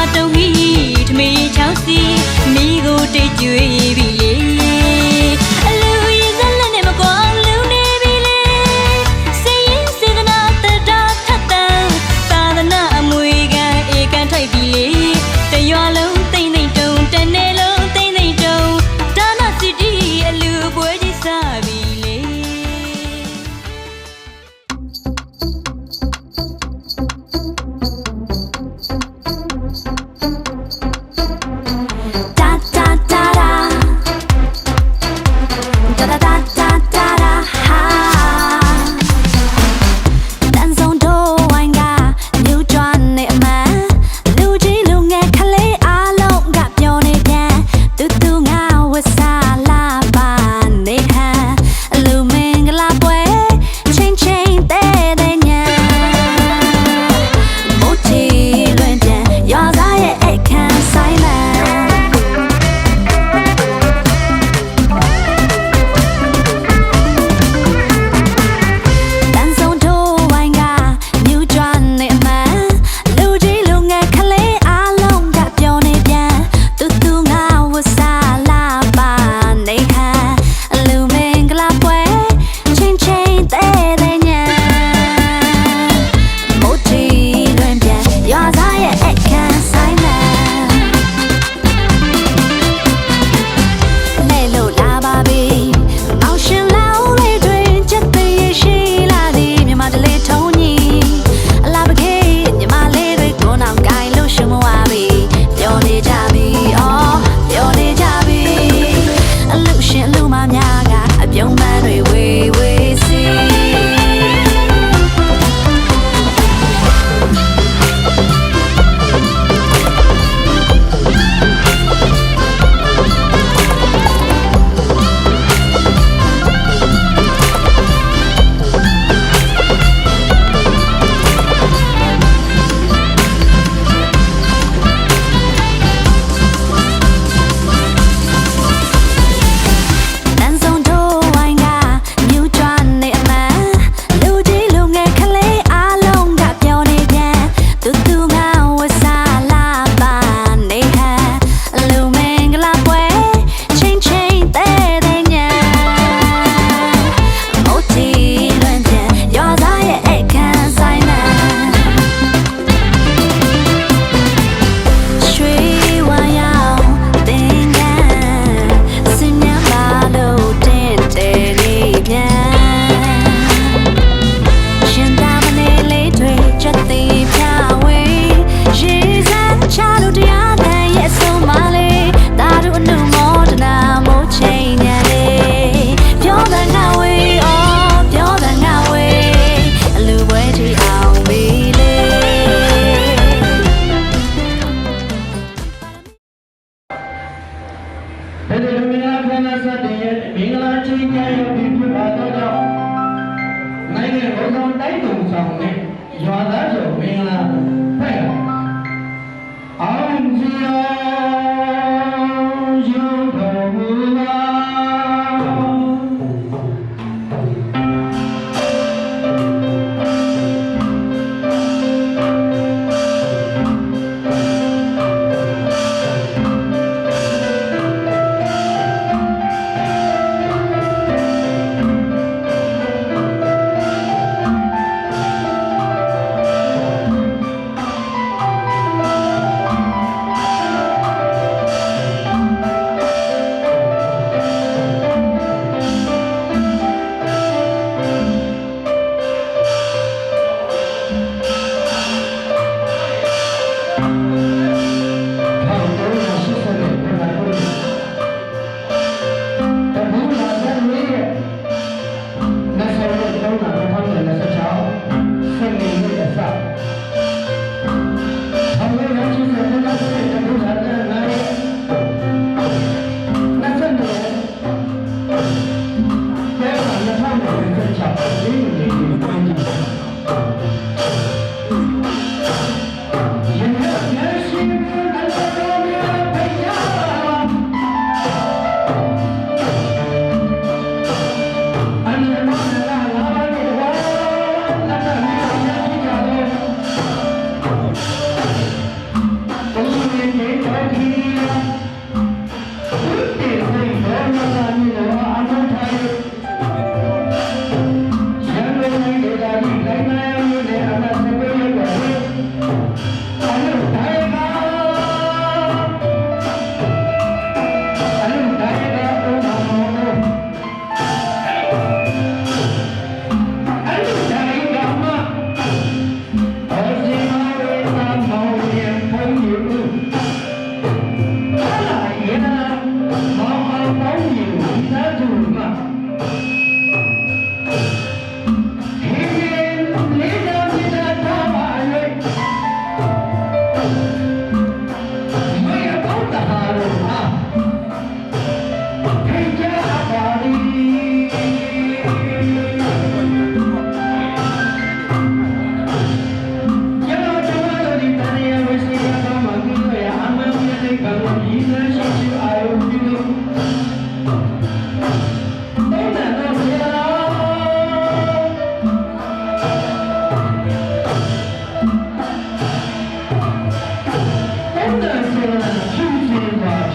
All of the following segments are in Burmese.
တ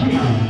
No!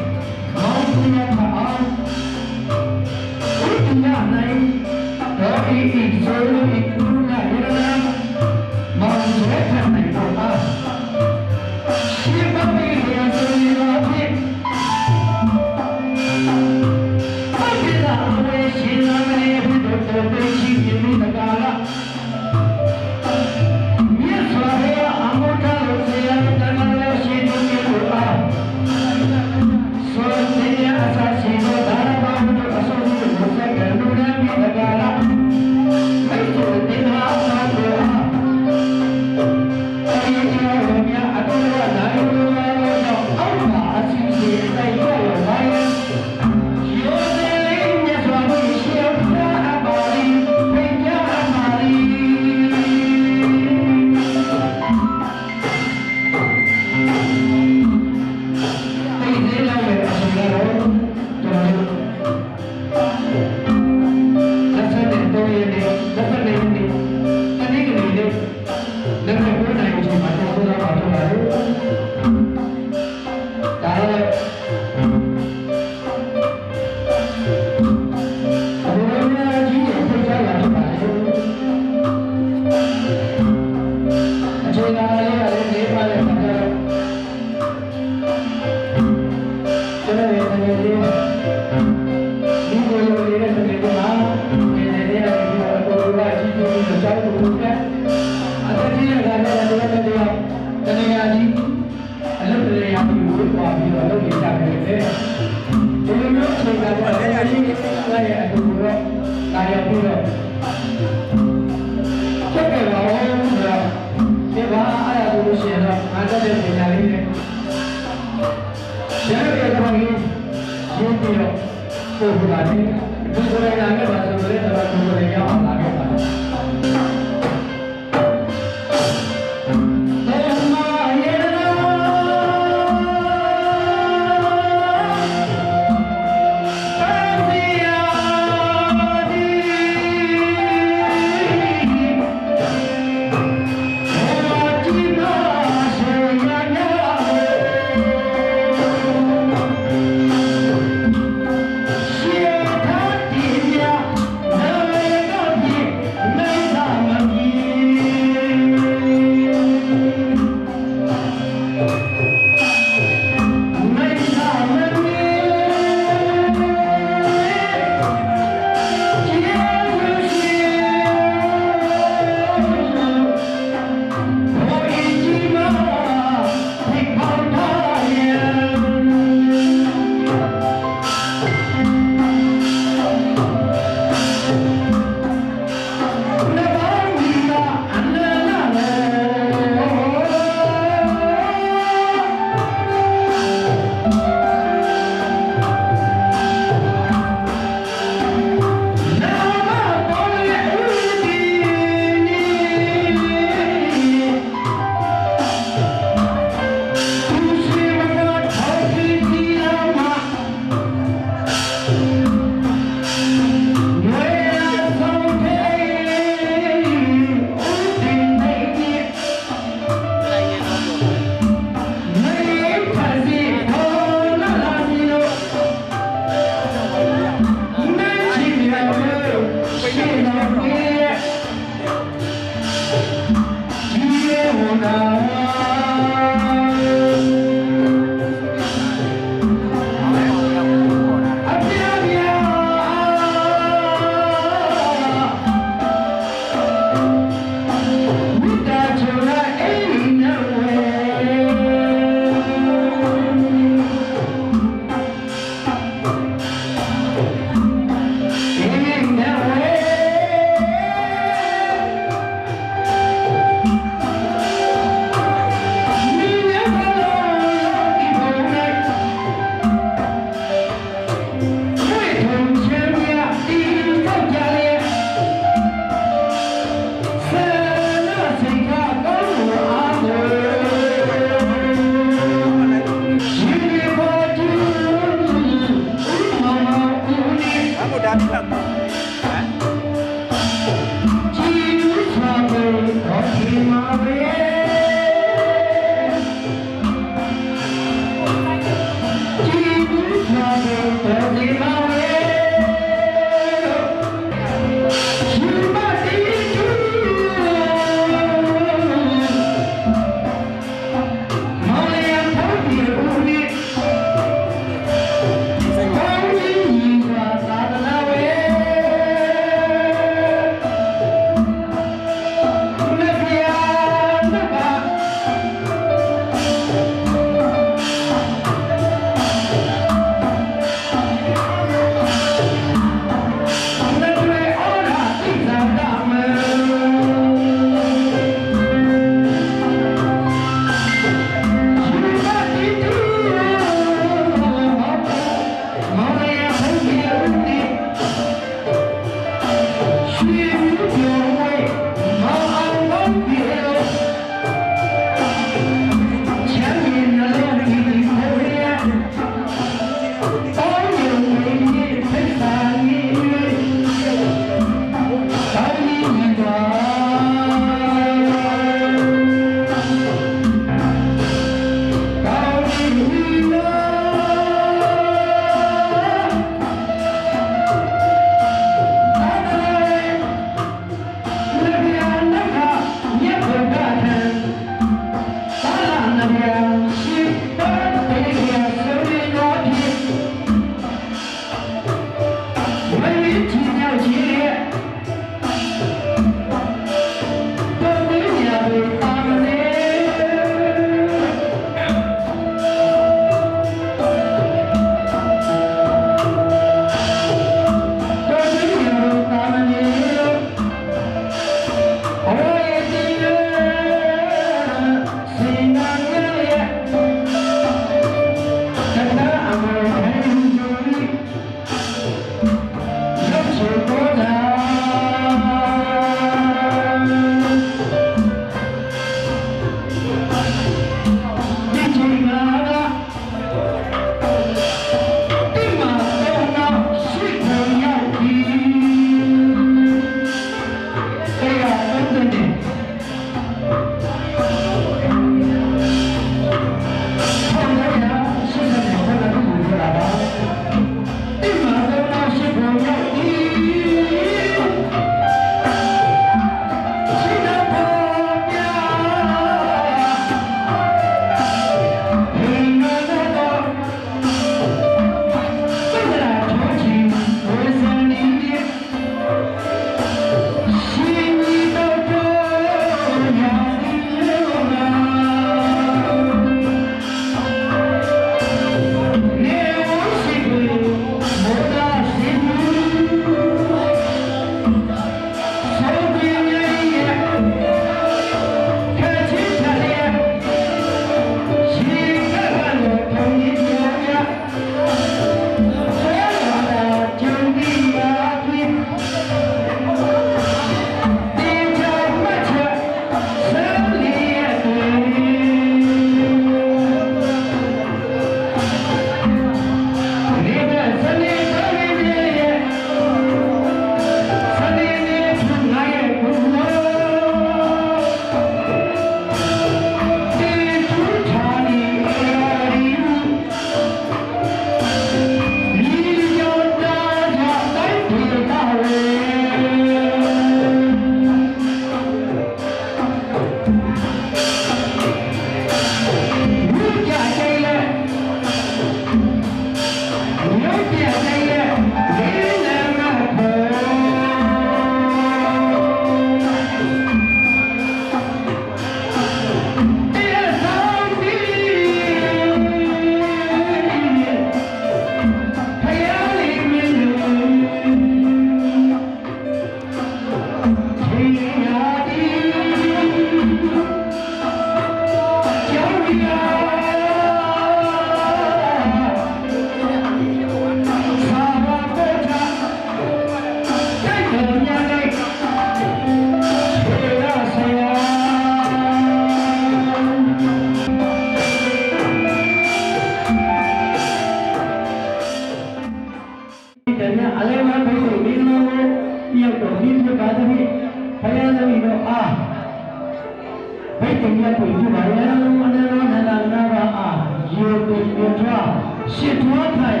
ရှစ်ထွားခါရ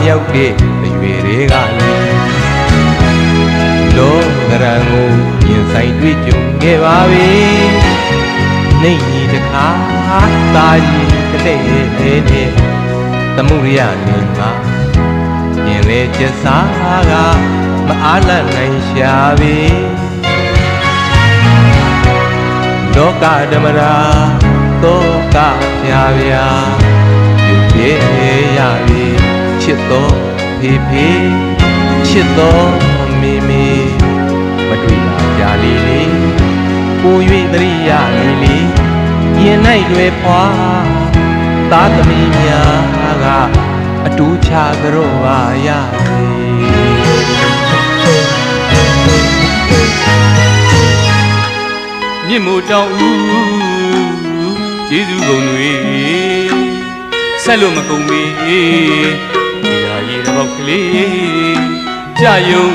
မြောက်တဲ့အရွယ်တွေကလေလောကရန်ကိုရင်ဆိုင်တွေ့ကြုံခဲ့ပါပြီနှိမ့်ကြီးတခါတာကြီးကတဲ့တဲ့သမှုရိယနေမှာရင်လေကျစားကမအားလတ်နိုင်ရှာပြီလောကဓမ္မရာသောကဖြာဖြာပြုရဲ့ရပြီချစ်တော်ဖေဖေချစ်တော်မေမေမတွေ့လာကြလေလေကို၍သတိရလေလေရင်၌လွယ်ဖွာတ သားသမီးများကအတူချကြတော့ပါရစေမြင့်မို့တောင်းဦးကျေးဇူးကုန်တွေဆက်လို့မကုန်မေဒီဟာရေတော့ကလေးကြာယုံ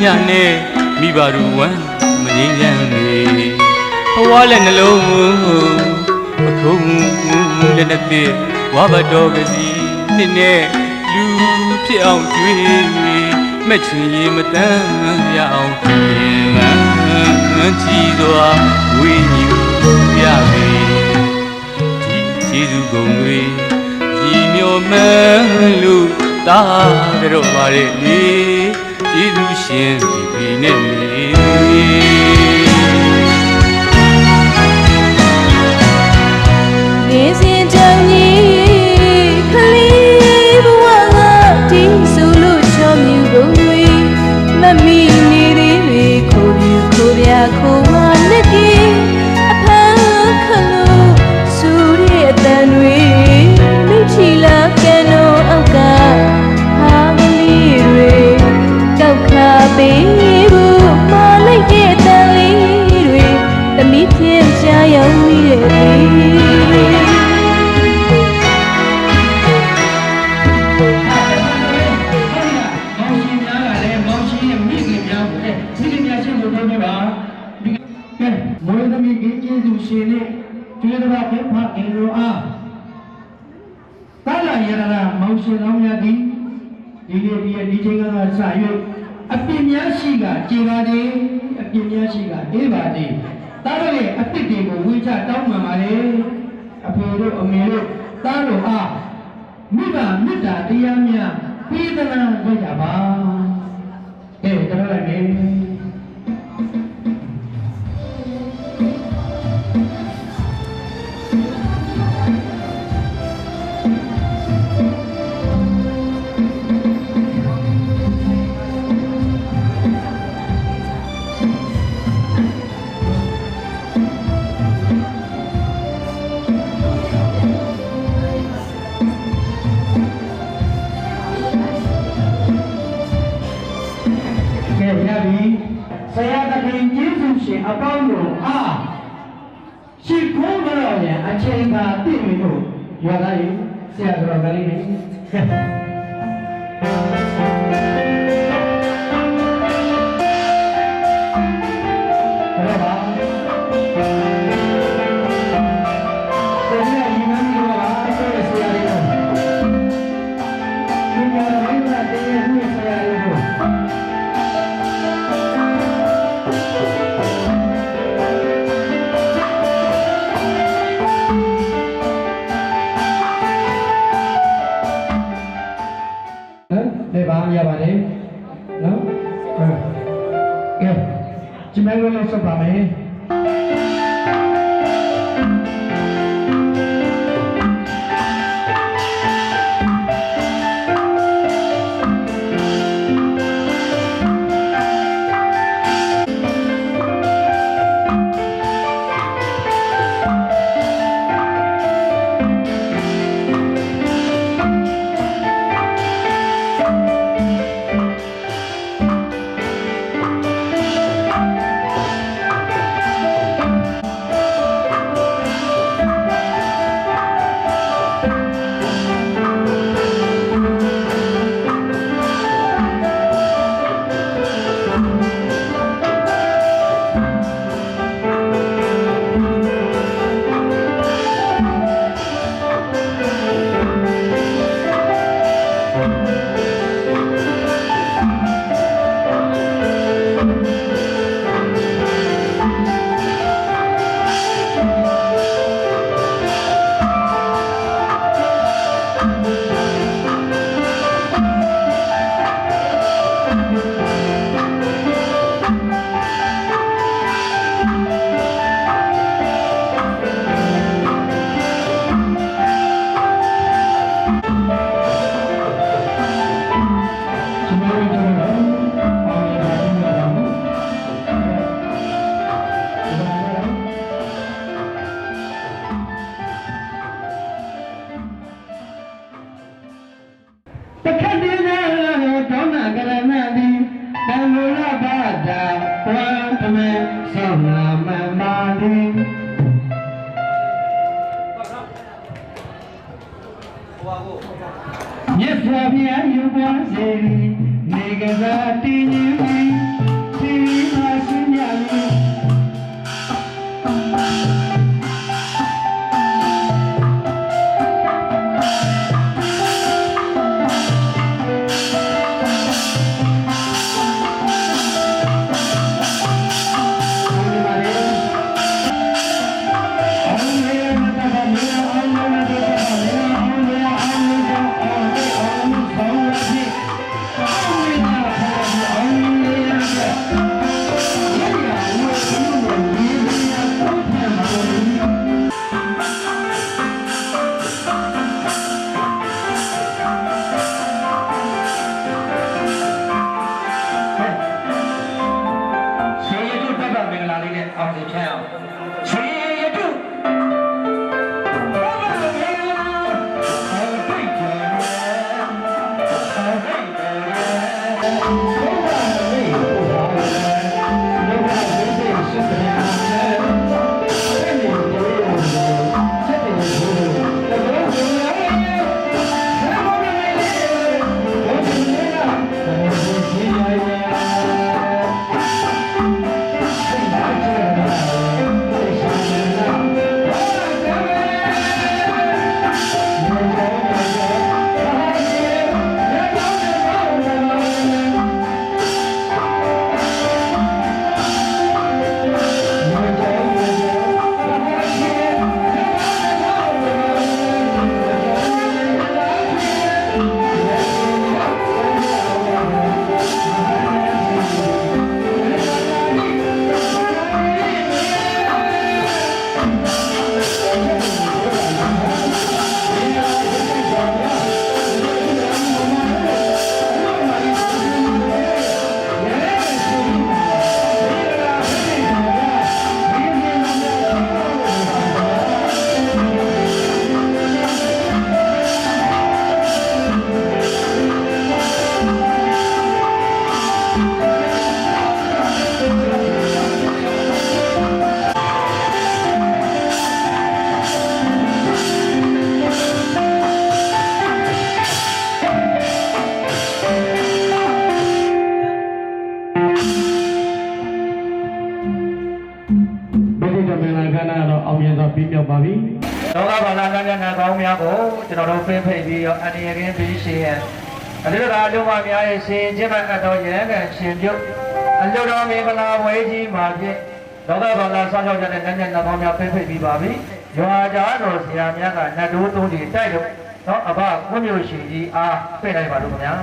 ညနဲ့မိဘတို့ဝမ်းမငြိမ်းချမ်းနေဘဝလည်းနှလုံးအခုံးလည်းနဲ့တဲ့ဝါဘတော်ကစီနှစ်နဲ့လူဖြစ်အောင်ကြွေးမချင်ရင်မတမ်းရအောင်ပြင်မှန်ချီစွာဝိညာဉ်ရပေဒီကျေးဇူးကုန်တွေဒီမျိုးမှန်လို့တာကြတော့ပါလေကျေးဇူးရှင်ဒီပေနဲ့နေစဉ်တောင်ကြီးခလေးဘဝကဒီဆိုလို့ချောမြူကုန်တွေမမီနေသေးတွေခိုးပြူခိုးပြခိုးမလက်ကြီးအဖမ်းခလို့စူရဲ့အတန်တွေမိချီလာကဲတော့အောက်ကဟာမလီတွေကောက်ခါပေးဖို့မလိုက်ရဲ့တန်လေးတွေသမီးဖြစ်ချာရောက်မိရဲ့မွေးသမီးကင်းကျေးဇူးရှင်နဲ့ကျွေးတော်ဘုဖခင်တို့အားတာလာရတနာမောင်ရှင်တော်များသည်ဒီနေ့ဒီချိန်ကစ၍အပြစ်များရှိကကြေပါသည်အပြစ်များရှိကအေးပါသည်တာတို့ရဲ့အပြစ်တွေကိုဝေချတောင်းပန်ပါလေအဖေတို့အမေတို့တာတို့အားမိဘမေတ္တာတရားများပေးသနာလုပ်ကြပါကဲတော်လိုက်မယ်ဆရာသခင်ကျေးဇူးရှင်အပေါင်းတို့အားရှိခိုးကြရတဲ့အချိန်သာတည်နေလို့ရွာသားကြီးဆရာတော်ကလေးနေလေပါရပါတယ်နော်ကဲဒီမဲ့လို့ဆက်ပါမယ်က တခက်တည်းသာတောင်းနာကရဏတိတံမူလဘာသာဝံဓမ္မဆောင်းနာမမာတိမြတ်စွာဘုရားယူပါစေနေကစားတည်ငြိမ်ပြီးဒီမှာရှင်ရမည်ပြီးမြောက်ပါပြီ။လောကဘာသာကဉာဏ်ကောင်းများကိုကျွန်တော်တို့ဖိဖိပြီးရောအန္တရာယ်ကင်းပြီးရှင်ရဲ့အလိတော်လူမများရဲ့ရှင်ကျင့်မအပ်တော်ရဟန်းကရှင်ပြုတ်အလုတော်မင်္ဂလာဝေးကြီးမှာဖြင့်လောကဘာသာဆောင်းချောက်ကြတဲ့ဉာဏ်ကောင်းများဖိဖိပြီးပါပြီ။ရွာကြားတော်ဆရာများကနတ်တိုးသုံးကြီးတိုက်လို့နော်အဘခွင့်မျိုးရှင်ကြီးအားပြည့်လိုက်ပါလို့ခင်ဗျာ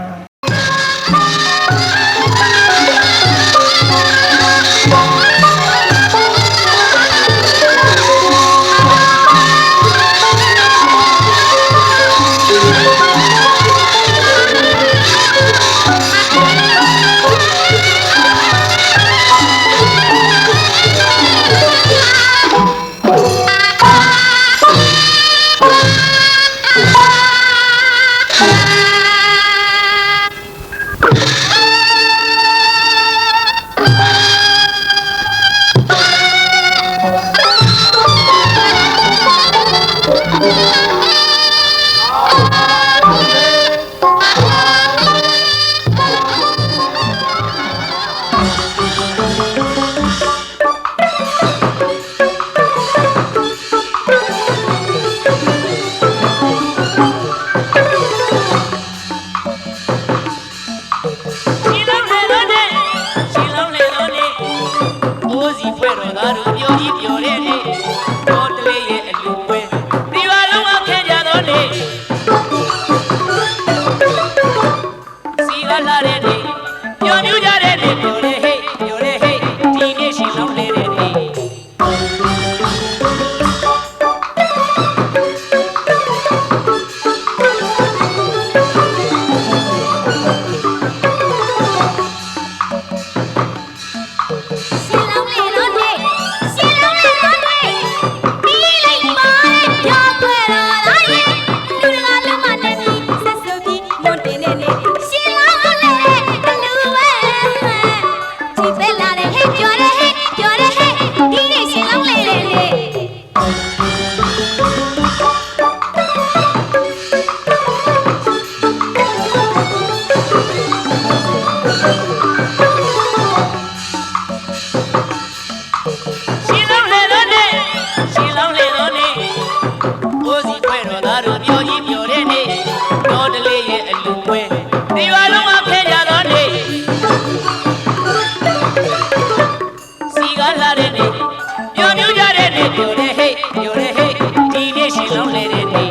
တော်သားတို့ပြောကြီးပြောတဲ့နေ့တော်တလေးရဲ့အလူပွဲဒီရွာလုံးမှာဖဲကြသောနေ့စီကားလာတဲ့နေ့ပြောမြူးကြတဲ့နေ့ပြောတဲ့ဟဲ့ပြောတဲ့ဟဲ့ဒီနေ့ရှင်လုံးလေတဲ့နေ့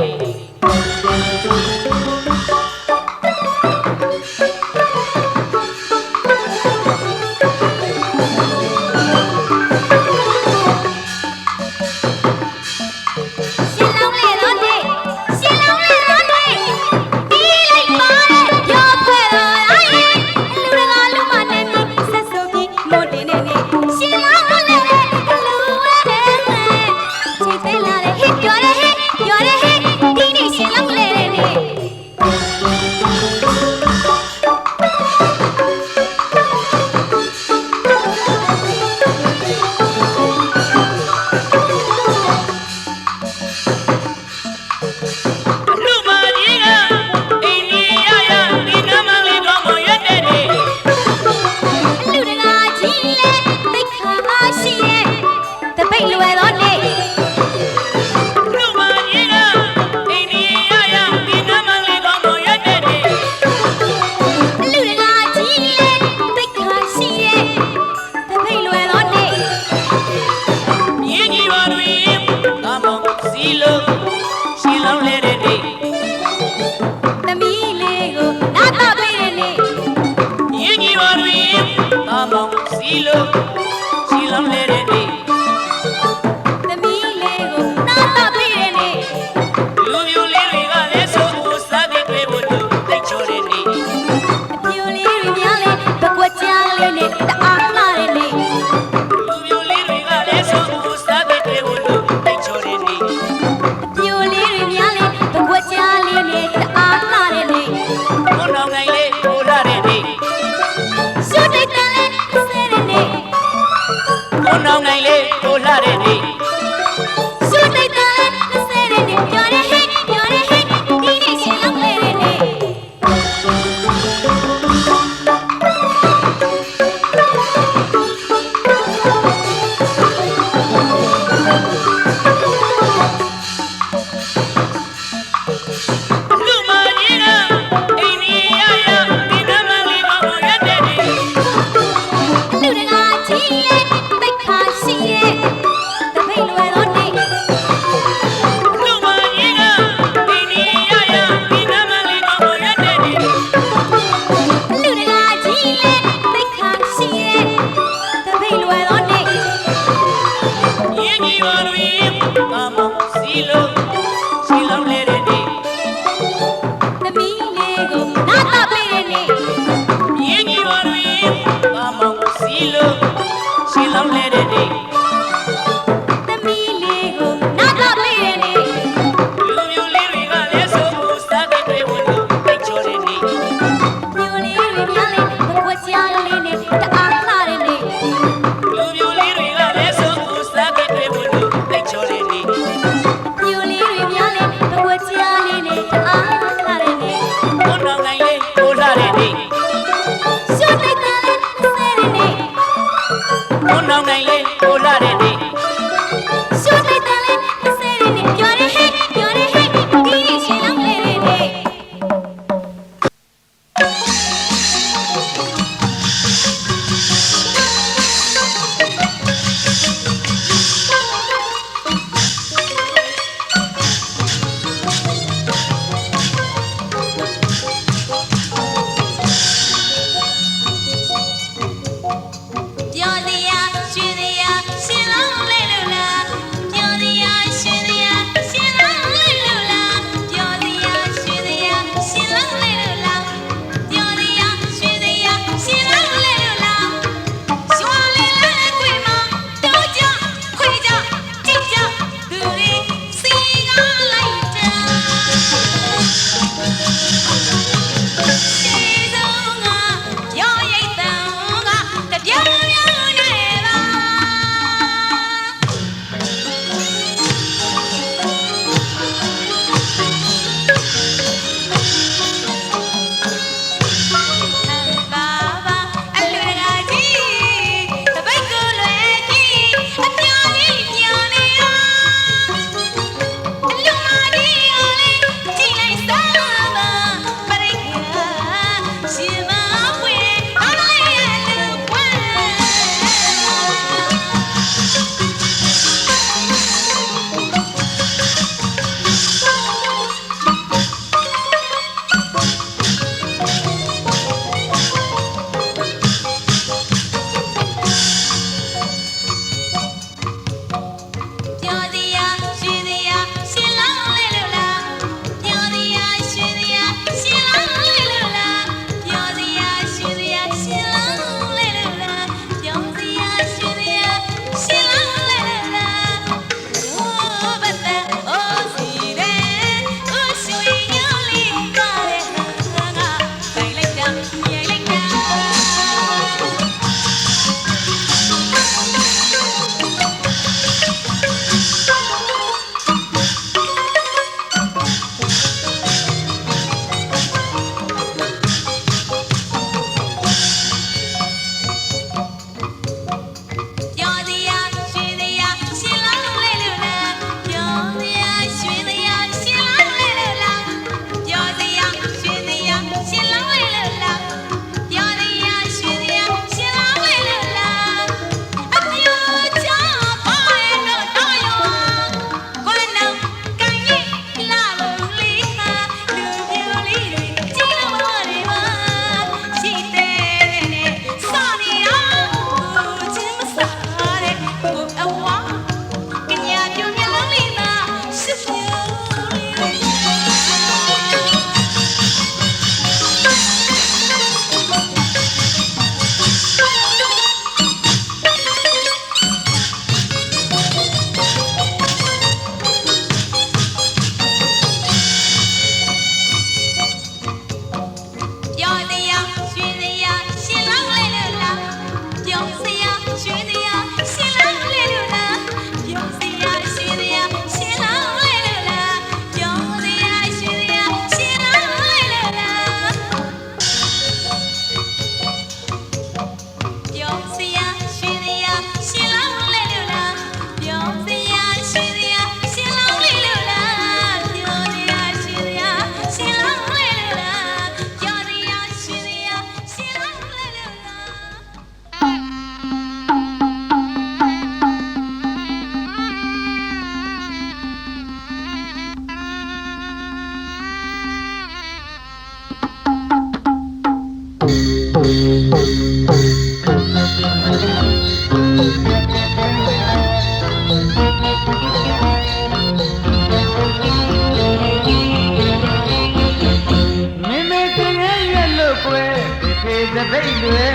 ပိတ်တွေ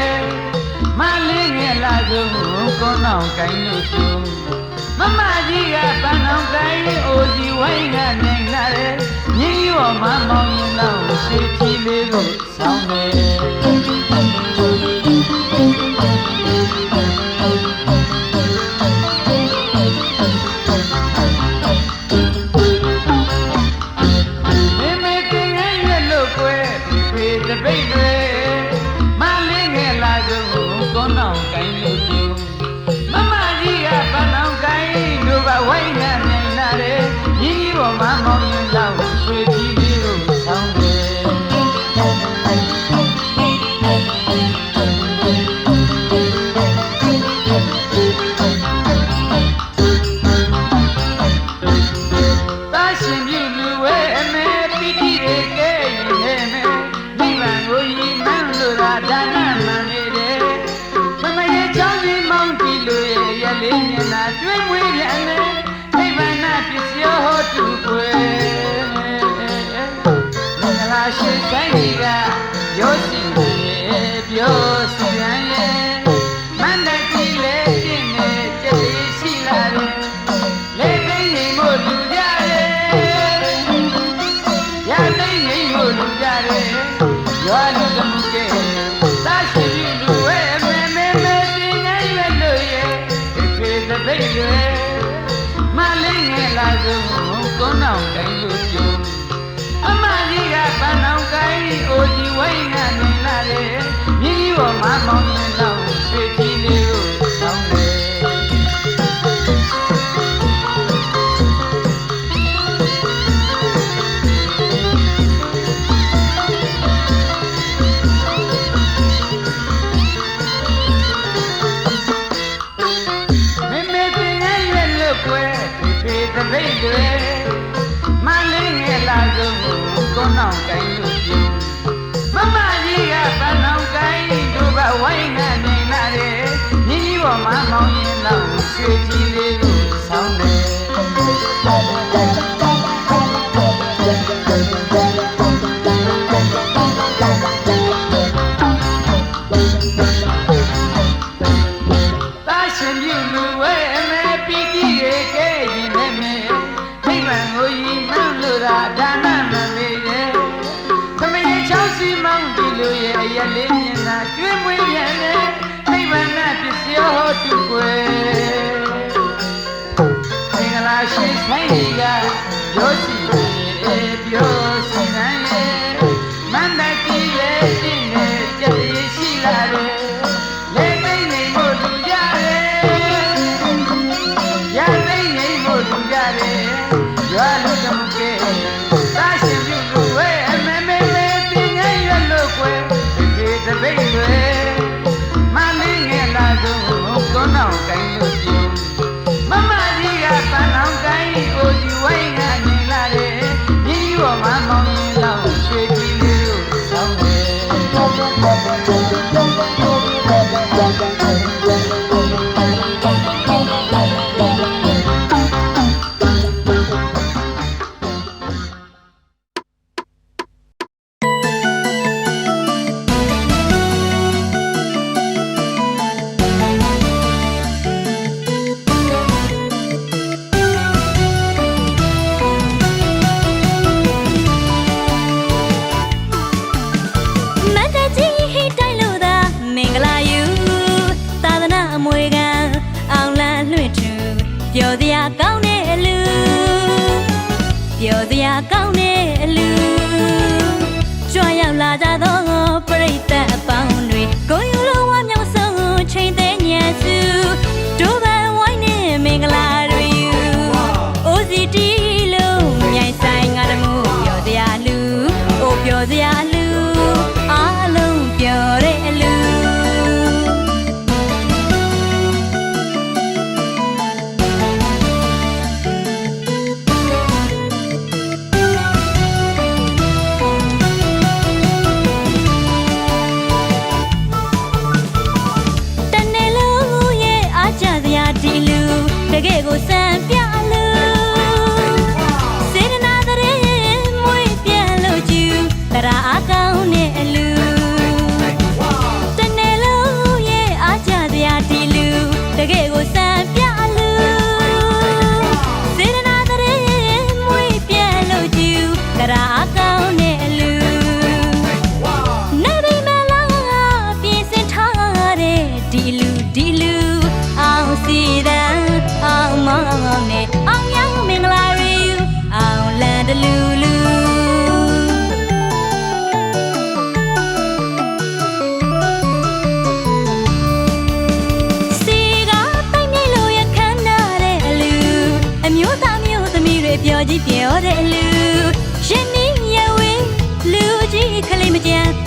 မလေးငယ်လာဆုံးကိုနောင်ကိုင်းလို့သူမမကြီးကပန်းအောင်ကိုင်းအိုစီဝိုင်းကနိုင်လာတယ်မြင်းရောမမောင်ရင်တော့ရွှေပြည်လေးကိုဆောင်းတယ်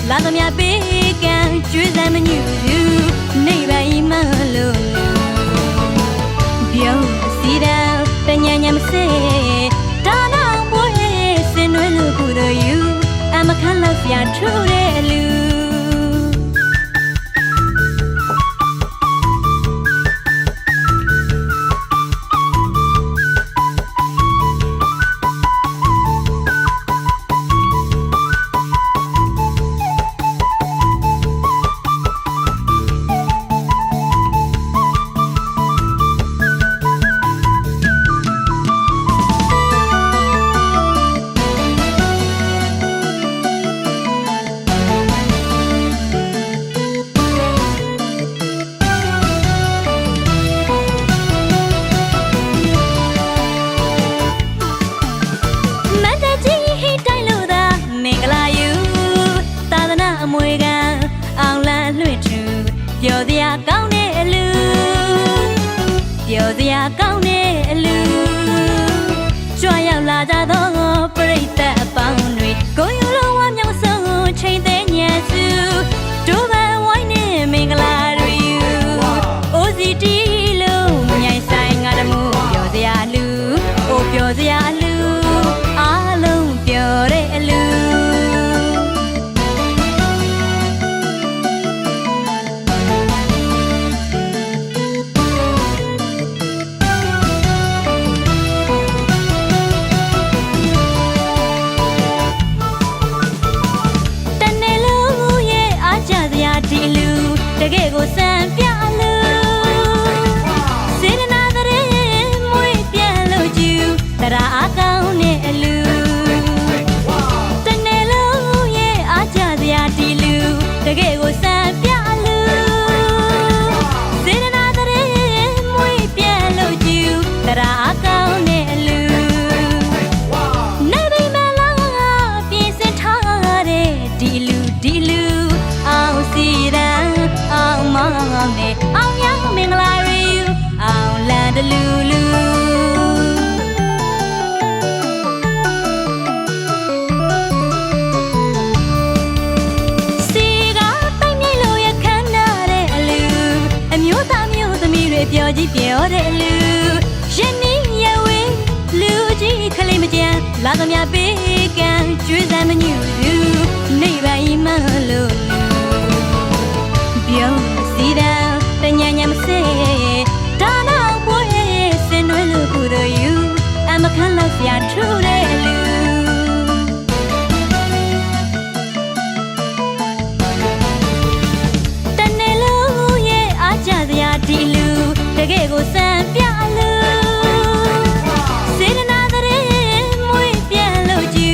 လာသမျှပေးကံကျွေးစမ်းမညူဘူးနေပါဤမလို့ပြောစီတာတညာညာမစေဒါနာဘွေးစင်နွယ်လို့ကိုတော့ယူအမခန့်လောက်ပြထူတဲ့လူပြောစရာကောင်းတဲ့အလူပြောစရာကောင်းတဲ့အလူကြွရောက်လာကြသောပရိသတ်အပေါင်းတွေကိုယူလုံးဝမြောက်ဆုံးချိန်သေးညံစုတို့ဘဝိုင်းနေမင်္ဂလာတွေယူ OCT လုံးမြိုင်ဆိုင်ငါတမှုပြောစရာလူအိုပြောစရာလူအားလုံးပြောတဲ့အလူတကယ်ကိုစံပြလူစေတနာတရေမွေးပြန်လို့ကျူတရားအကောင်းနဲ့အလူတနေ့လုံးရဲ့အားကြစရာဒီလူတကယ်ကိုစံပြလူစေတနာတရေမွေးပြန်လို့ကျူတရားအကောင်းနဲ့အလူနေမိမလာပြင်စင်ထားတဲ့ဒီလူအောင်စီရန်အောင်မောင်နဲ့အောင်ရမင်္ဂလာရီအောင်လန်တလူလူစီကပိုင်မြိုင်လို့ရခမ်းနာတဲ့အလူအမျိုးသားမျိုးသမီးတွေပြောကြည့်ပြောတဲ့အလူရင်းနှီးရဝေးလူကြီးခလေးမကြမ်းလာသမျှပေးကံကျွေးစမ်းမညူဘူးနေပါဤမလို့ပြောစီတာတညာညာမစေဒါနာဘွေးစင်နွယ်လို့ကိုတော့ယူအမခန့်လောက်ပြထူတဲ့လူတနေ့လုံးရဲ့အားကြစရာဒီလူတကယ်ကိုစံပြလူစေတနာတရေမွေးပြန်လို့ကျူ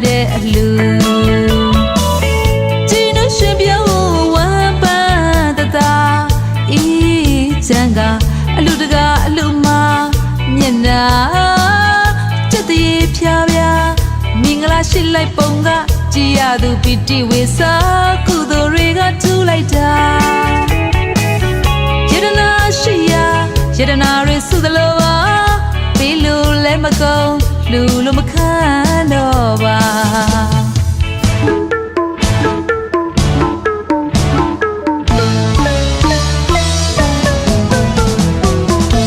တဲ့အလူကြည်နုရှင်ပြောဝမ်းပန်းတသာဤချမ်းကအလူတကာအလူမမျက်နာကြက်တရေဖြာဖြာမင်္ဂလာရှိလိုက်ပုံကကြည်ရသူပီတိဝေစာကုသိုလ်တွေကထူလိုက်တာယတနာရှိရာယတနာတွေစုသလိုပါပြီးလို့လည်းမကုန်လူလိုမခံတော့ပါ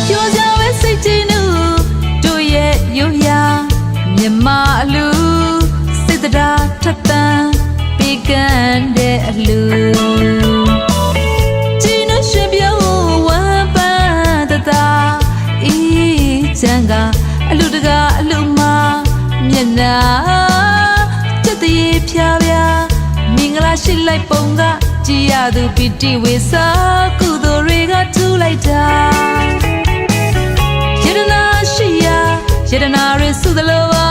ပြောကြပဲစိတ်ကြည်နူတို့ရဲ့ရိုးရာမြမအလူစိတ်တရားထက်သန်ပြီးကန်တဲ့အလူကြည်နူရှင်ပြောဝမ်းပန်းတသာဤချမ်းကအလူတကာအလူမမျက်နာကြက်တရေဖြာဖြာမင်္ဂလာရှိလိုက်ပုံကကြည်ရသူပီတိဝေစာကုသိုလ်တွေကထူလိုက်တာယတနာရှိရာယတနာတွေစုသလိုပါ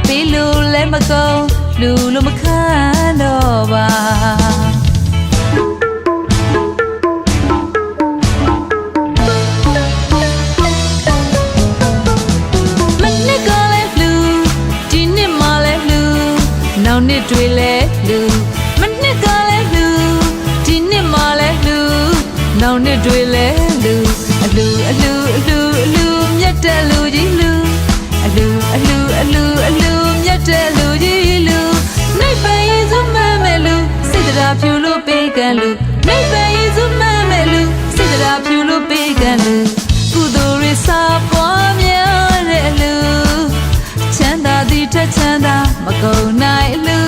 ပြီးလို့လည်းမကုန်လူလိုမခံတော့ပါနောက်နှစ်တွေလဲလူမနှစ်ကလဲလူဒီနှစ်မှလဲလူနောက်နှစ်တွေလဲလူအလူအလူအလူအလူမြတ်တဲ့လူကြီးလူအလူအလူအလူအလူမြတ်တဲ့လူကြီးလူနိုင်ပန်ရင်စုမမဲ့လူစိတ်တရားဖြူလို့ပေးကံလူနိုင်ပန်ရင်စုမမဲ့လူစိတ်တရားဖြူလို့ပေးကံလူကုသိုလ်ရစာပွားများတဲ့လူချမ်းသာသည်ထက်ချမ်းသာမကုန်နိုင်လူ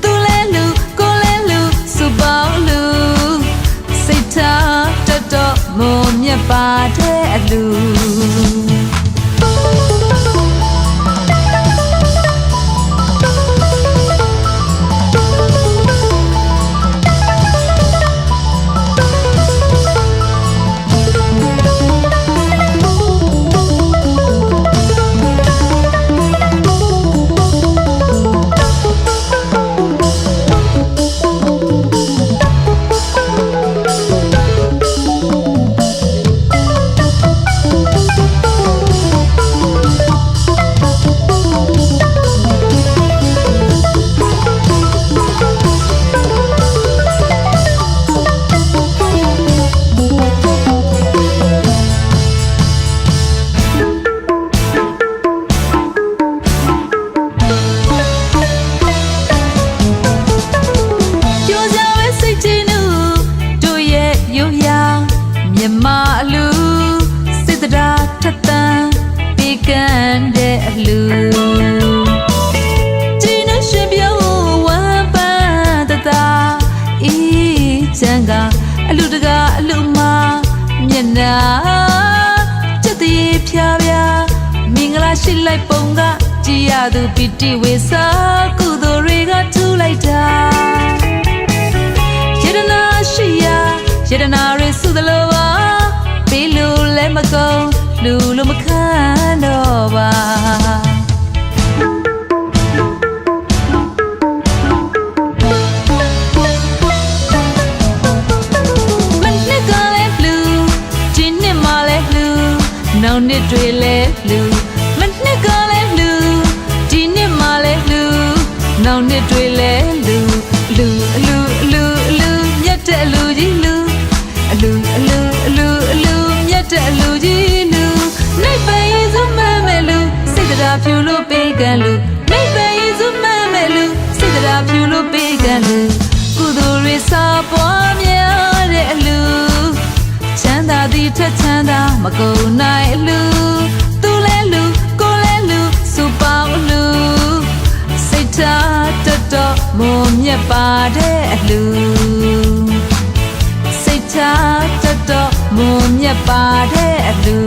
သူလဲလူကိုလဲလူစုပေါင်းလူစိတ်ထားတတော်မုံမြတ်ပါတဲ့အလူမအလူစိတ်တရားထက်သန်ပြီးကန်တဲ့အလူကြည်နုရှင်ပြောဝမ်းပန်းတသာဤချမ်းကအလူတကာအလူမမျက်နာကြက်တရေဖြာဖြာမင်္ဂလာရှိလိုက်ပုံကကြည်ရသူပီတိဝေစာကုသိုလ်တွေကထူလိုက်တာယတနာရှိရာယတနာတွေစုသလိုပါပြီးလို့လည်းမကုန်လူလိုမခံတော့ပါမနှစ်ကလည်းလူဒီနှစ်မှလည်းလူနောက်နှစ်တွေလည်းလူမနှစ်ကလည်းလူဒီနှစ်မှလည်းလူနောက်နှစ်တွေလည်းလူလူအလူအလူအလူမြတ်တဲ့လူကြီးလူအလူအလူအလူအလူမြတ်တဲ့လူကြီးလူနိုင်ပန်ရင်စုမမဲ့လူစိတ်တရားဖြူလို့ပေးကံလူနိုင်ပန်ရင်စုမမဲ့လူစိတ်တရားဖြူလို့ပေးကံလူကုသိုလ်ရစာပွားများတဲ့အလူချမ်းသာသည်ထက်ချမ်းသာမကုန်နိုင်အလူသူလဲလူကိုလဲလူစုပေါင်းလူစိတ်ထားတတော်မုံမြတ်ပါတဲ့အလူစိတ်ထားတတော်မုံမြတ်ပါတဲ့အလူ